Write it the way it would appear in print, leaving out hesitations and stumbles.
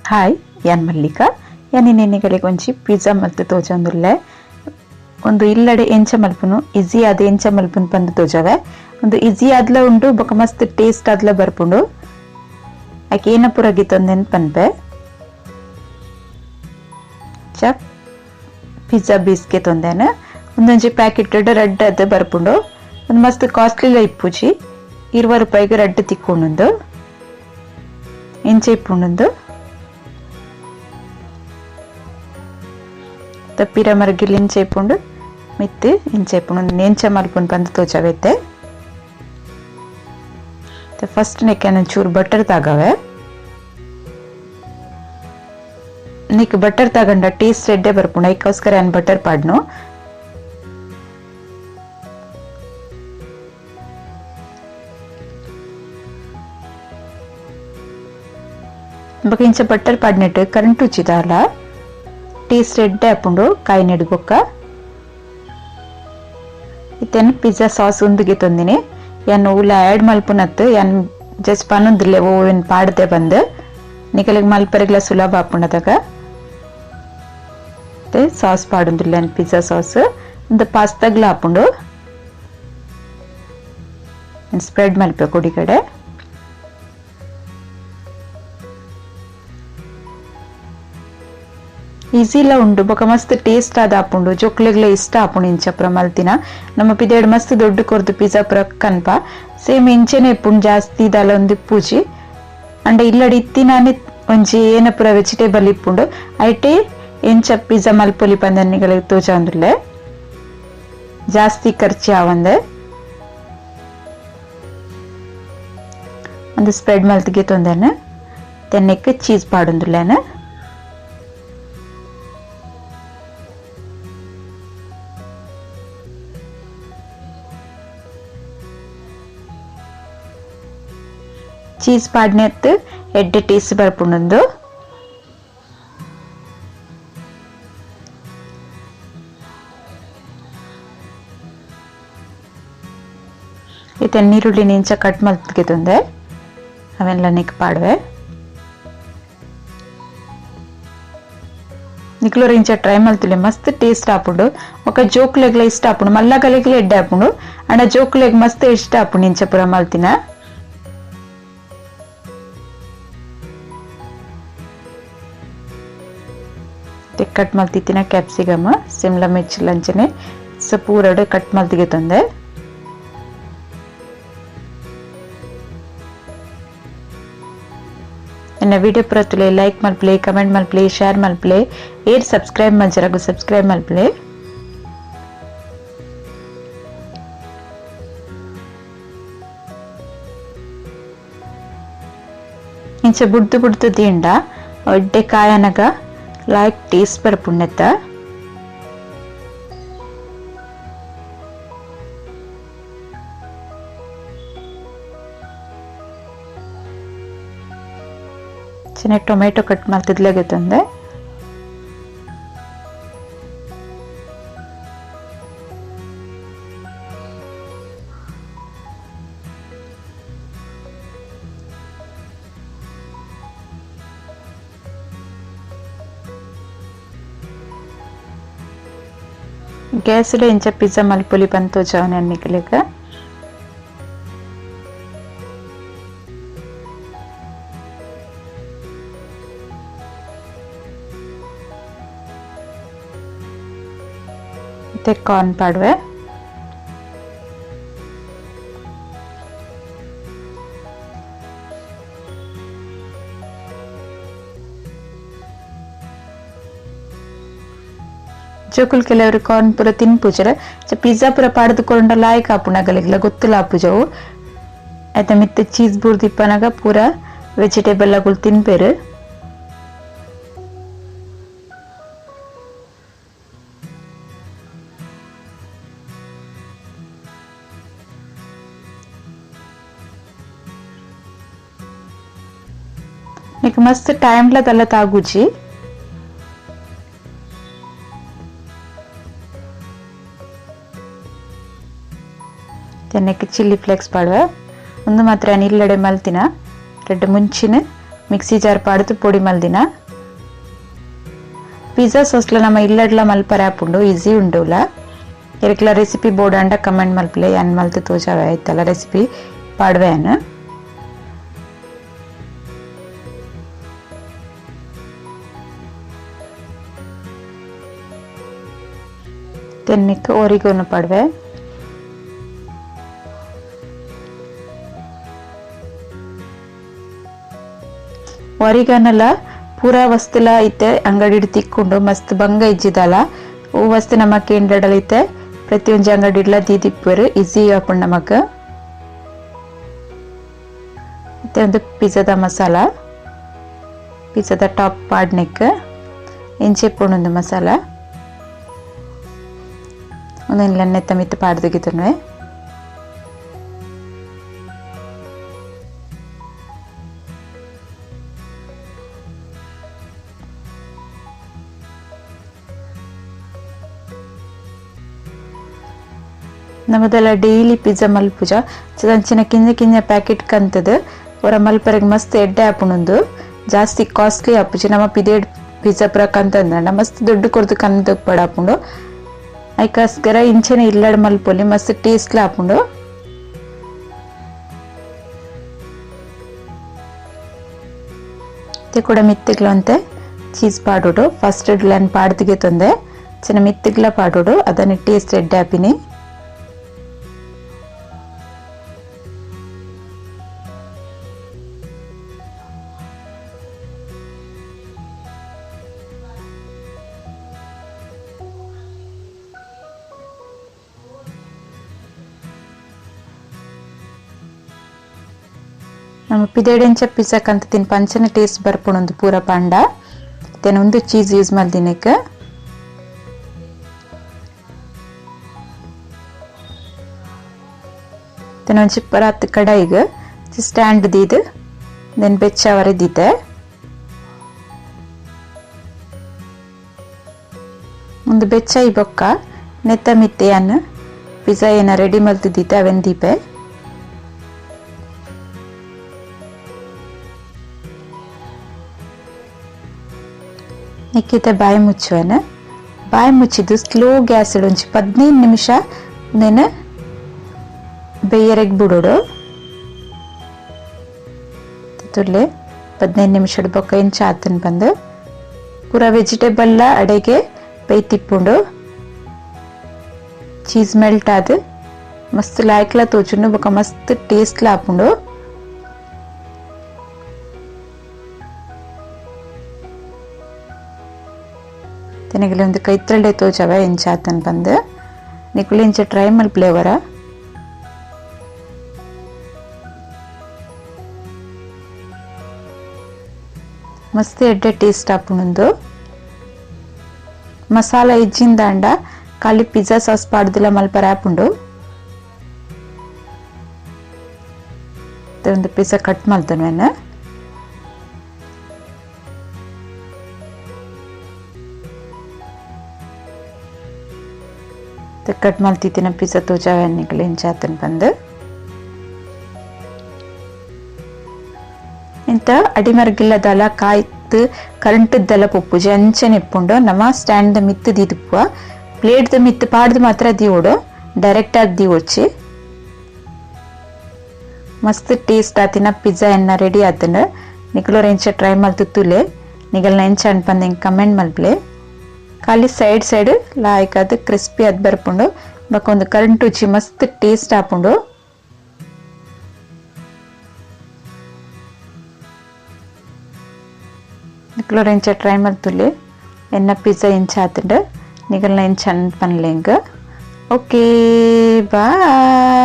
Hi ಯಾನ್ Mallika ಯಾನಿ ನೆನೆಗಳಿಗೆ ಒಂಚಿ pizza ಮತ್ತು ತೋಜೊಂದುಲ್ಲೆ ಒಂದು ಇಲ್ಲಡೆ ಎಂಚ ಮಲ್ಪುನು ಈಸಿ ಆದ ಎಂಚ ಮಲ್ಪುನು ಪಂದು ತೋಜವೆ ಒಂದು ಈಸಿ ಆದ್ಲ ಉಂಡು ಬೊಕ ಮಸ್ತ್ ಟೇಸ್ಟ್ ಆದ್ಲ ಬರ್ಪುಂಡು ಆಕೆ ಏನ ಪೂರ ಗಿತ್ತೊಂದೆನ್ ಪನ್ಪೆ ಚ ಪಿಜ್ಜಾ ಬೀಸ್ಗೆ ತೊಂದೇನ ಒಂದೊಂಜಿ ಪ್ಯಾಕೆಟ್ ರಡ್ಡ್ ಅದ ಬರ್ಪುಂಡು ಒಂದು ಮಸ್ತ್ ಕಾಸ್ಟ್ಲಿಲ ಇಪ್ಪುಜಿ 20 ರೂಪಾಯಿಗೆ ರಡ್ಡ್ ತಿಕ್ಕೊಂಡುಂದು ಎಂಚ ಇಪ್ಪುಂಡು ತಪ್ಪಿರ ಮರಗಿಲ್ ಇಂಚ ಇಪ್ಪುಂಡು ಮಿತ್ತು ಇಂಚ ಇಪ್ಪುಂಡು ನೆಂಚ ಮಲ್ಪುಂಡು ಪಂದ್ ತೋಜವೈತೆ ಫಸ್ಟ್ ನೆಕ್ಕೆ ಒಂಚೂರು ಬಟರ್ ತಾಗವೆ ನಿಕ್ ಬಟರ್ ತಗೊಂಡ ಟೇಸ್ಟ್ ರೆಡ್ಡೆ ಬರ್ಪುಂಡು ಐಕೋಸ್ಕರ ನಾನು ಬಟರ್ ಪಾಡ್ನು ಬೊಕ ಇಂಚ ಬಟರ್ ಪಾಡ್ನೆಟ್ ಕರೆಂಟ್ ಉಚ್ಚಿದಾಲ ಟೇಸ್ಟ್ ರೆಡ್ಡೆ ಆಪುಂಡು ಕಾಯಿ ನೆಡ್ಗೊಕ್ಕ ಇತ್ತೇನು ಪಿಜ್ಜಾ ಸಾಸ್ ಉಂದಿಗೆ ತೊಂದಿನಿ ಯಾನು ಉಲ್ಲ ಆ್ಯಡ್ ಮಲ್ಪುನತ್ತು ಯಾನ್ ಜಸ್ಟ್ ಪನ್ನೊಂದಿಲ್ಲೆ ಓವೆನ್ ಪಾಡ್ದೆ ಬಂದು ನಿಕಲಿಗೆ ಮಲ್ಪರೆಗ್ಲ ಸುಲಭ ಆಪುಂಡದಾಗ ಸಾಸ್ ಪಾಡೊಂದಿಲ್ಲ ಪಿಜ್ಜಾ ಸಾಸ್ ಒಂದು ಪಾಸ್ತಾಗ್ಲ ಆಪುಂಡು ಸ್ಪ್ರೆಡ್ ಮಲ್ಪೆ ಕೊಡಿ ಕಡೆ ಈಸಿಲ ಉಂಡು ಬೊಕ ಮಸ್ತ್ ಟೇಸ್ಟ್ ಆದ ಆಪುಂಡು ಜೊಕ್ಲೆಗ್ಲ ಇಷ್ಟ ಆಪುಂಡು ಇಂಚ ಪುರ ಮಲ್ತಿನ ನಮ್ಮ ಪಿದೆಡ್ ಮಸ್ತ್ ದೊಡ್ಡ ಕೊರ್ದು ಪಿಜ್ಜಾ ಪುರ ಕನ್ಪ ಸೇಮ್ ಇಂಚೆನೆ ಇಪ್ಪುಂಡು ಜಾಸ್ತಿ ದಾಲ ಒಂದು ಇಪ್ಪುಜಿ ಅಂಡ ಇಲ್ಲಡಿ ಇತ್ತಿನಾನೆ ಒಂಜಿ ಏನ ಪುರ ವೆಜಿಟೇಬಲ್ ಇಪ್ಪುಂಡು ಐಟೆ ಎಂಚ ಪಿಜ್ಜಾ ಮಲ್ಪೊಲಿ ಪಂದನಿಗಳಿಗೆ ತೋಜಾಂದುಲ್ಲೆ ಜಾಸ್ತಿ ಖರ್ಚು ಆವಂದೆ ಒಂದು ಸ್ಪ್ರೆಡ್ ಮಲ್ತಿಗೆ ತೊಂದೇನೆ ತೆನ್ನೆಕ್ಕೆ ಚೀಸ್ ಪಾಡೊಂದುಲ್ಲೇನೆ ಚೀಸ್ ಪಾಡ್ನೆತ್ತು ಎಡ್ಡೆ ಟೇಸ್ಟ್ ಬರ್ಪುಂಡು ಇತ್ತೆ ನೀರುಳ್ಳಿ ಇಂಚ ಕಟ್ ಮಲ್ತಿಗೆ ತೊಂದೆ ಅವೆಲ್ಲ ನಿಕ್ ಪಾಡ್ವೆ ನಿಕ್ಲೋರ್ ಇಂಚ ಟ್ರೈ ಮಲ್ತಿಲೆ ಮಸ್ತ್ ಟೇಸ್ಟ್ ಆಪುಂಡು ఒక ಜೋಕ್ಲೆಗ್ಲ ಇಷ್ಟ ಆಪುಂಡು ಮಲ್ಲಗಲೆಗ್ಲ ಎಡ್ಡೆ ಆಪುಂಡು ಅಂಡ ಜೋಕ್ಲೆಗ್ ಮಸ್ತ್ ಇಷ್ಟ ಆಪುಂಡು ಇಂಚ ಪುರ ಮಲ್ತಿನ ಕಟ್ ಮಲ್ತಿತ್ತಿನ ಕ್ಯಾಪ್ಸಿಕಮ್ ಸಿಮ್ಲಾ ಮಿರ್ಚ್ ಲಂಚನೆ ಪೂರಡು ಕಟ್ ಮಲ್ತಿಗೆ ತಂದೆ ನನ್ನ ವಿಡಿಯೋ ಪುರ ತುಲೆ ಲೈಕ್ ಮಲ್ಪ್ಲೆ ಕಮೆಂಟ್ ಮಲ್ಪ್ಲೆ ಶೇರ್ ಮಲ್ಪ್ಲೆ ಏರ್ ಸಬ್ಸ್ಕ್ರೈಬ್ ಮಂಜರಾಗು ಸಬ್ಸ್ಕ್ರೈಬ್ ಮಲ್ಪ್ಲೆ ಇಂಚ ಬುಡ್ದು ಬುಡ್ದು ದಿಂಡ ಒಡ್ಡೆ ಕಾಯನಗ लाइक टेस्ट पर पुण्यता ಚೆನ್ನಾಗಿ ಟೊಮೆಟೊ ಕಟ್ ಮಾಡ್ತಿದ್ಲಾಗೆ ತಂದೆ गैस इंच पिज्जा मल्पुली पंतो जाने निकलेगा कॉर्न पाड़वे ಜೋಕುಲ್ ಕೆಲವರು ಕಾರ್ನ್ ಪುರ ತಿನ್ಪುಜರ ಪಿಜ್ಜಾ ಪುರ ಪಾಡ್ದುಕೊಂಡ ಲಾಯ್ಕ್ ಆಪುನಗಲಿಗ್ಲ ಗೊತ್ತುಲ ಆಪುಜವು ಐತ ಮಿತ್ತೆ ಚೀಸ್ ಬುರ್ದಿಪ್ಪನಗ ಪೂರ ವೆಜಿಟೇಬಲ್ ಅಗುಲ್ ತಿನ್ಪೇರು నీకు మస్తు టైంలో తల తాగుచి ತೆನ್ನಕ್ಕೆ ಚಿಲ್ಲಿ ಫ್ಲೇಕ್ಸ್ ಪಾಡುವ ಒಂದು ಮಾತ್ರ ನಿಲ್ಲಡೆ ಮಲ್ತಿನ ರೆಡ್ ಮುಂಚಿನ ಮಿಕ್ಸಿ ಜಾರ್ ಪಾಡ್ದು ಪೊಡಿ ಮಲ್ದಿನ ಪಿಜ್ಜಾ ಸಾಸ್ಲ ನಮ್ಮ ಇಲ್ಲಡ್ಲ ಮಲ್ಪರೆ ಆಪುಂಡು ಈಸಿ ಉಂಡುಲ ಇರಕ್ಲ ರೆಸಿಪಿ ಬೋರ್ಡ್ ಅಂಡ ಕಮೆಂಟ್ ಮಲ್ಪಲೆ ಏನ್ ಮಲ್ತು ತೋಜಾವೆ ಆಯ್ತಲ್ಲ ರೆಸಿಪಿ ಪಾಡ್ವೇನ ತೆನ್ನಿಕ್ ಒರಿಗೋನು ಪಾಡ್ವೆ ಒರಿಗಾನಲ್ಲ ಪೂರಾ ವಸ್ತುಲ ಐತೆ ಅಂಗಡಿ ತಿಕ್ಕೊಂಡು ಮಸ್ತ್ ಬಂಗ ಇಜ್ಜಿದಲ್ಲ ಹೂ ವಸ್ತು ನಮಕ್ ಎಂಡಡಲೈತೆ ಪ್ರತಿಯೊಂದು ಅಂಗಡಿಡ್ಲ ದೀದಿಪ್ಪರು ಈಸಿ ಆಪುಂಡು ನಮಕ್ ಮತ್ತೆ ಒಂದು ಪಿಜ್ಜಾದ ಮಸಾಲ ಪಿಜ್ಜಾದ ಟಾಪ್ ಪಾಡ್ನಿಕ್ ಎಂಚೆ ಪುಣೊಂದು ಮಸಾಲ ಒಂದು ಎಣ್ಣೆ ತಮಿತ್ತು ಪಾಡ್ದಗಿತನ್ವೆ ನಮ್ಮದೆಲ್ಲ ಡೈಲಿ ಪಿಜ್ಜಾ ಮಲ್ಪುಜ ಚಂಚಿನ ಕಿಂಜ ಪ್ಯಾಕೆಟ್ ಕಂತದ ಅವರ ಮಲ್ಪರೆಗೆ ಮಸ್ತ್ ಎಡ್ಡೆ ಆಪುಣೊಂದು ಜಾಸ್ತಿ ಕಾಸ್ಟ್ಲಿ ಆಪುಜಿ ನಮ್ಮ ಪಿದೇಡ್ ಪಿಜ್ಜಾ ಪುರ ಕಂತಂದ ಮಸ್ತ್ ದೊಡ್ಡ ಕೊರ್ದು ಕಂತ ಪಡಾಪುಂಡು ಐಕಾಸ್ಕರ ಇಂಚೆನೆ ಇಲ್ಲಡ್ ಮಲ್ಪೊಲಿ ಮಸ್ತ್ ಟೇಸ್ಟ್ಲ ಆಪುಂಡು ತೆ ಕೂಡ ಮಿತ್ತಿಗ್ಲ ಅಂತೆ ಚೀಸ್ ಪಾಡೋಡು ಫಸ್ಟ್ ಲ್ಯಾನ್ ಪಾಡ್ದಿಗೆ ತಂದೆ ಚೆನ್ನ ಮಿತ್ತಿಗ್ಲ ಪಾಡೋಡು ಅದನ್ನ ಟೇಸ್ಟ್ ಎಡ್ಡೆ ಆಪಿನಿ ನಮ್ಮ ಪಿದೇಡೆಂಚ ಪಿಜ್ಜಾ ಕಂತ ತಿನ್ ಪಂಚನ ಟೇಸ್ಟ್ ಬರ್ಪುಣೊಂದು ಪೂರ ಪಾಂಡ ತೆನೊಂದು ಚೀಸ್ ಯೂಸ್ ಮಲ್ದಿನಕ ತೆನೊಂಚಿ ಪರಾತ್ ಕಡಾಯಿಗ ಸ್ಟ್ಯಾಂಡ್ ದೀದ್ ದೆನ್ ಬೆಚ್ಚವರೆ ದೀತೆ ಒಂದು ಬೆಚ್ಚ ಈ ಬೊಕ್ಕ ನೆತ್ತ ಮಿತ್ತೆಯನ್ನು ಪಿಜ್ಜಾ ಏನ ರೆಡಿ ಮಲ್ತು ದೀತೆ ಅವೆನ್ ದೀಪೆ ನಿಕ್ಕಿತ ಬಾಯಿ ಮುಚ್ಚುವನ ಬಾಯಿ ಮುಚ್ಚಿದ್ದು ಸ್ಲೋ ಗ್ಯಾಸ್ ಒಂಚಿ 15 ನಿಮಿಷ ನೆನ ಬೇಯರೆಗ್ ಬಿಡೋಡು ತುರ್ಲೆ 15 ನಿಮಿಷ ಬೊಕ್ಕ ಇಂಚ ಆತನ್ ಬಂದು ಪೂರ ವೆಜಿಟೇಬಲ್ ಅಡೆಗೆ ಬೇಯ್ತಿಪ್ಪುಂಡು ಚೀಸ್ ಮೆಲ್ಟ್ ಆದ ಮಸ್ತ್ ಲಾಯ್ಕ್ಲ ತೋಚುಂಡು ಬೊಕ್ಕ ಮಸ್ತ್ ಟೇಸ್ಟ್ ಆಪುಂಡು ತೆನಗಲೆ ಒಂದು ಕೈತ್ರಲ್ಡೆ ತೋಜವ ಎಂಚಾತನ್ ಬಂದು ನಿಕುಲು ಇಂಚ ಟ್ರೈ ಮಲ್ಪ್ಲೇವರ ಮಸ್ತ್ ಎಡ್ಡೆ ಟೇಸ್ಟ್ ಆಪುಣೊಂದು ಮಸಾಲ ಇಜ್ಜಿಂದಾಂಡ ಖಾಲಿ ಪಿಜ್ಜಾ ಸಾಸ್ ಪಾಡ್ದಿಲ್ಲ ಮಲ್ಪರ ಆಪುಂಡು ಒಂದು ಪಿಜ್ಜಾ ಕಟ್ ಮಲ್ತನ್ವೇನ ಕಟ್ ಮಲ್ತಿತ್ತಿನ ಪಿಜ್ಜಾ ತೋಜಾವೆ ನಿಕುಲು ಎಂಚಾತನ್ ಬಂದು ಇಂತ ಅಡಿಮರ್ಗಿಲ್ಲದಲ ಕಾಯ್ತು ಕರೆಂಟ್ದೆಲ್ಲ ಪೊಪ್ಪುಜಿ ಅಂಚನೆ ಇಪ್ಪುಂಡು ನಮ್ಮ ಸ್ಟ್ಯಾಂಡ್ ದ ಮಿತ್ತು ದೀದುಪ್ಪುವ ಪ್ಲೇಟ್ ದ ಮಿತ್ತು ಪಾಡ್ದು ಮಾತ್ರ ದೀವೋಡು ಡೈರೆಕ್ಟ್ ಆಗಿ ದೀವೊಚ್ಚಿ ಮಸ್ತ್ ಟೇಸ್ಟ್ ಆತಿನ ಪಿಜ್ಜಾ ಎನ್ನ ರೆಡಿ ಆತನ ನಿಕುಲು ಎಂಚ ಟ್ರೈ ಮಲ್ತು ತುಲೆ ನಿಗಲ್ನ ಎಂಚ ಅನ್ಪಂದೆ ಕಮೆಂಟ್ ಮಲ್ಪ್ಲೆ ಖಾಲಿ ಸೈಡ್ ಲಾಯ್ಕ್ ಅದು ಕ್ರಿಸ್ಪಿ ಅದ್ ಬರ್ಪುಂಡು ಬಕ್ಕೊಂದು ಕರೆಂಟ್ ಉಚ್ಚಿ ಮಸ್ತ್ ಟೇಸ್ಟ್ ಆಪುಂಡು ನಿಕ್ಲೋರ್ ಎಂಚ ಟ್ರೈ ಮಲ್ತುಲೆ ಎನ್ನ ಪಿಜ್ಜಾ ಎಂಚ ಆತಂಡು ನಿಗಲ್ನ ಎಂಚ ಅನ್ಪನ್ಲೆಂಗ ಓಕೆ ಬಾಯ್.